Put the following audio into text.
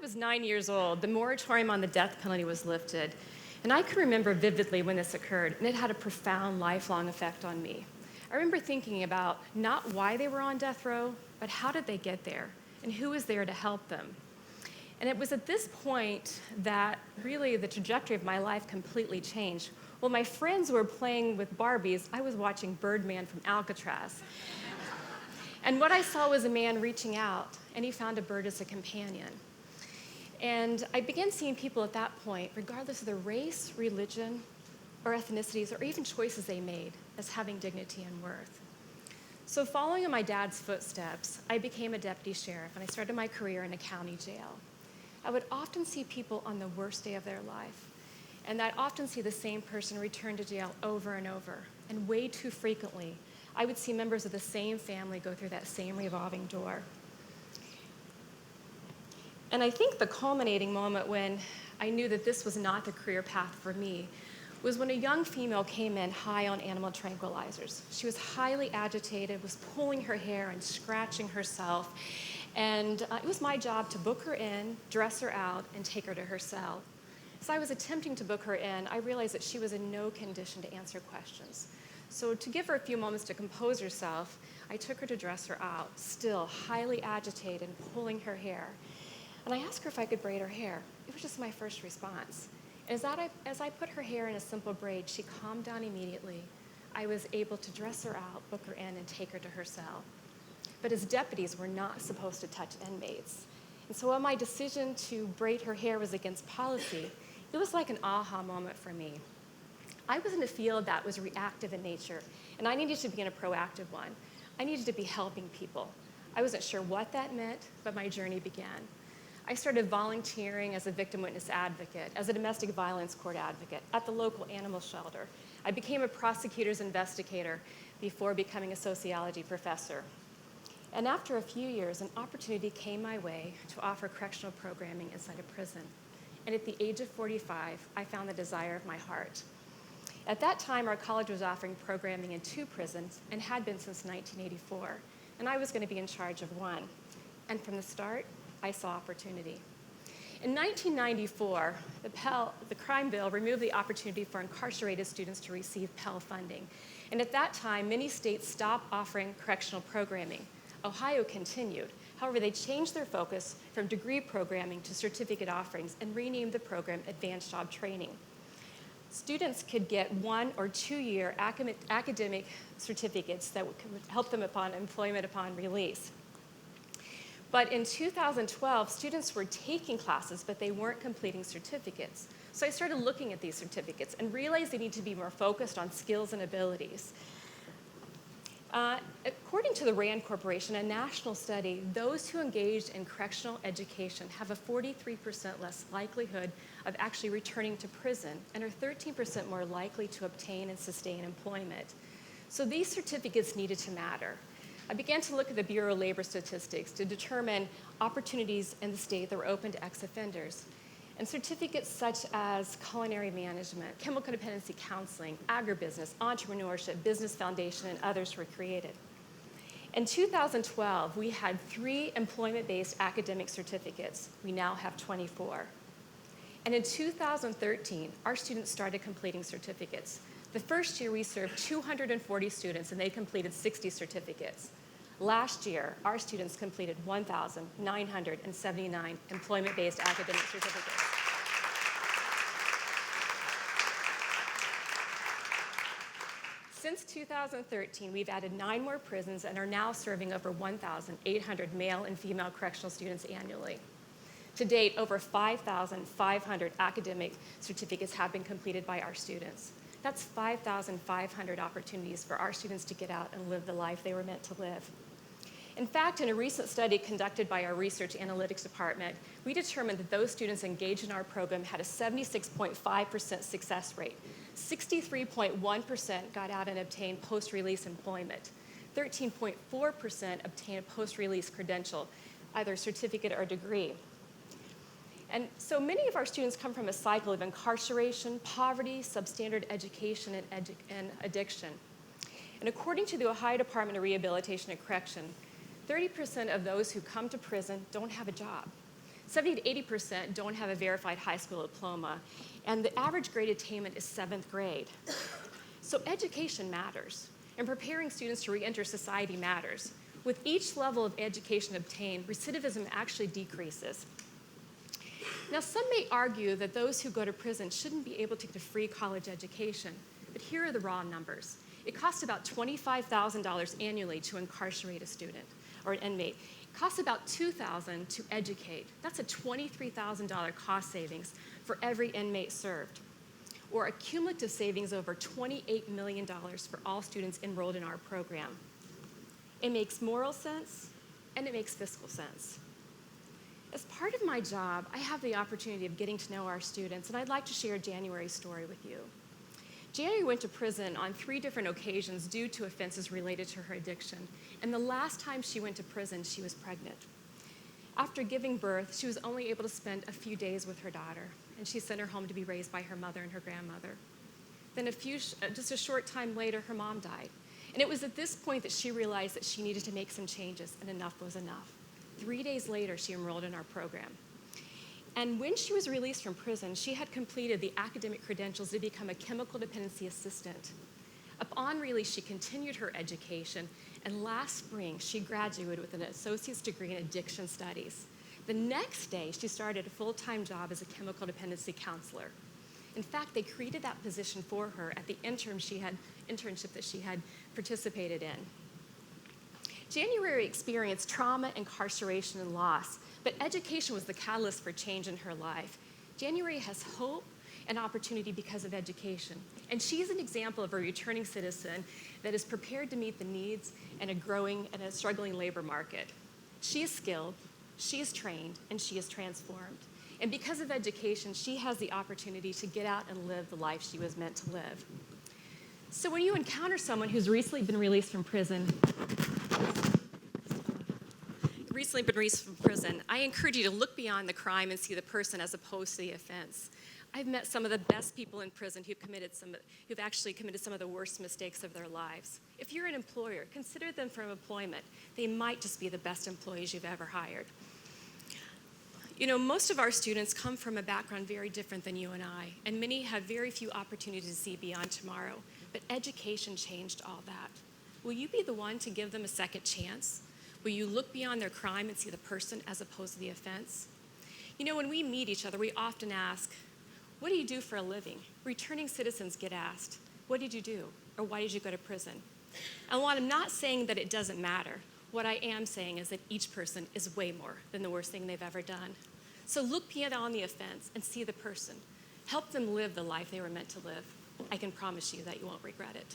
was 9 years old, the moratorium on the death penalty was lifted. And I can remember vividly when this occurred, and it had a profound, lifelong effect on me. I remember thinking about not why they were on death row, but how did they get there, and who was there to help them. And it was at this point that really the trajectory of my life completely changed. While my friends were playing with Barbies, I was watching Birdman from Alcatraz. And what I saw was a man reaching out, and he found a bird as a companion. And I began seeing people at that point, regardless of their race, religion, or ethnicities, or even choices they made, as having dignity and worth. So following in my dad's footsteps, I became a deputy sheriff, and I started my career in a county jail. I would often see people on the worst day of their life, and I'd often see the same person return to jail over and over. And way too frequently, I would see members of the same family go through that same revolving door. And I think the culminating moment when I knew that this was not the career path for me was when a young female came in high on animal tranquilizers. She was highly agitated, was pulling her hair and scratching herself. And it was my job to book her in, dress her out, and take her to her cell. As I was attempting to book her in, I realized that she was in no condition to answer questions. So to give her a few moments to compose herself, I took her to dress her out, still highly agitated and pulling her hair. And I asked her if I could braid her hair. It was just my first response. As I put her hair in a simple braid, she calmed down immediately. I was able to dress her out, book her in, and take her to her cell. But as deputies, we're not supposed to touch inmates. And so while my decision to braid her hair was against policy, it was like an aha moment for me. I was in a field that was reactive in nature, and I needed to be in a proactive one. I needed to be helping people. I wasn't sure what that meant, but my journey began. I started volunteering as a victim witness advocate, as a domestic violence court advocate, at the local animal shelter. I became a prosecutor's investigator before becoming a sociology professor. And after a few years, an opportunity came my way to offer correctional programming inside a prison. And at the age of 45, I found the desire of my heart. At that time, our college was offering programming in 2 prisons and had been since 1984. And I was going to be in charge of one. And from the start, I saw opportunity. In 1994, the crime bill removed the opportunity for incarcerated students to receive Pell funding. And at that time, many states stopped offering correctional programming. Ohio continued. However, they changed their focus from degree programming to certificate offerings and renamed the program Advanced Job Training. Students could get 1 or 2 year academic certificates that would help them upon employment upon release. But in 2012, students were taking classes, but they weren't completing certificates. So I started looking at these certificates and realized they need to be more focused on skills and abilities. According to the RAND Corporation, a national study, those who engaged in correctional education have a 43% less likelihood of actually returning to prison and are 13% more likely to obtain and sustain employment. So these certificates needed to matter. I began to look at the Bureau of Labor Statistics to determine opportunities in the state that were open to ex-offenders. And certificates such as culinary management, chemical dependency counseling, agribusiness, entrepreneurship, business foundation, and others were created. In 2012, we had 3 employment-based academic certificates. We now have 24. And in 2013, our students started completing certificates. The first year, we served 240 students, and they completed 60 certificates. Last year, our students completed 1,979 employment-based academic certificates. Since 2013, we've added 9 more prisons and are now serving over 1,800 male and female correctional students annually. To date, over 5,500 academic certificates have been completed by our students. That's 5,500 opportunities for our students to get out and live the life they were meant to live. In fact, in a recent study conducted by our research analytics department, we determined that those students engaged in our program had a 76.5% success rate. 63.1% got out and obtained post-release employment. 13.4% obtained a post-release credential, either a certificate or degree. And so many of our students come from a cycle of incarceration, poverty, substandard education, and addiction. And according to the Ohio Department of Rehabilitation and Correction, 30% of those who come to prison don't have a job. 70 to 80% don't have a verified high school diploma, and the average grade attainment is 7th grade. So education matters, and preparing students to re-enter society matters. With each level of education obtained, recidivism actually decreases. Now, some may argue that those who go to prison shouldn't be able to get a free college education, but here are the raw numbers. It costs about $25,000 annually to incarcerate a student or an inmate. It costs about $2,000 to educate. That's a $23,000 cost savings for every inmate served, or a cumulative savings over $28 million for all students enrolled in our program. It makes moral sense, and it makes fiscal sense. As part of my job, I have the opportunity of getting to know our students, and I'd like to share January's story with you. January went to prison on 3 different occasions due to offenses related to her addiction, and the last time she went to prison, she was pregnant. After giving birth, she was only able to spend a few days with her daughter, and she sent her home to be raised by her mother and her grandmother. Then just a short time later, her mom died, and it was at this point that she realized that she needed to make some changes, and enough was enough. 3 days later, she enrolled in our program. And when she was released from prison, she had completed the academic credentials to become a chemical dependency assistant. Upon release, she continued her education, and last spring, she graduated with an associate's degree in addiction studies. The next day, she started a full-time job as a chemical dependency counselor. In fact, they created that position for her at the internship that she had participated in. January experienced trauma, incarceration, and loss, but education was the catalyst for change in her life. January has hope and opportunity because of education, and she's an example of a returning citizen that is prepared to meet the needs in a growing and a struggling labor market. She is skilled, she is trained, and she is transformed. And because of education, she has the opportunity to get out and live the life she was meant to live. So when you encounter someone who's recently been released from prison, I encourage you to look beyond the crime and see the person as opposed to the offense. I've met some of the best people in prison who've actually committed some of the worst mistakes of their lives. If you're an employer, consider them for employment. They might just be the best employees you've ever hired. You know, most of our students come from a background very different than you and I, and many have very few opportunities to see beyond tomorrow. But education changed all that. Will you be the one to give them a second chance? Will you look beyond their crime and see the person as opposed to the offense? You know, when we meet each other, we often ask, what do you do for a living? Returning citizens get asked, what did you do? Or why did you go to prison? And while I'm not saying that it doesn't matter, what I am saying is that each person is way more than the worst thing they've ever done. So look beyond the offense and see the person. Help them live the life they were meant to live. I can promise you that you won't regret it.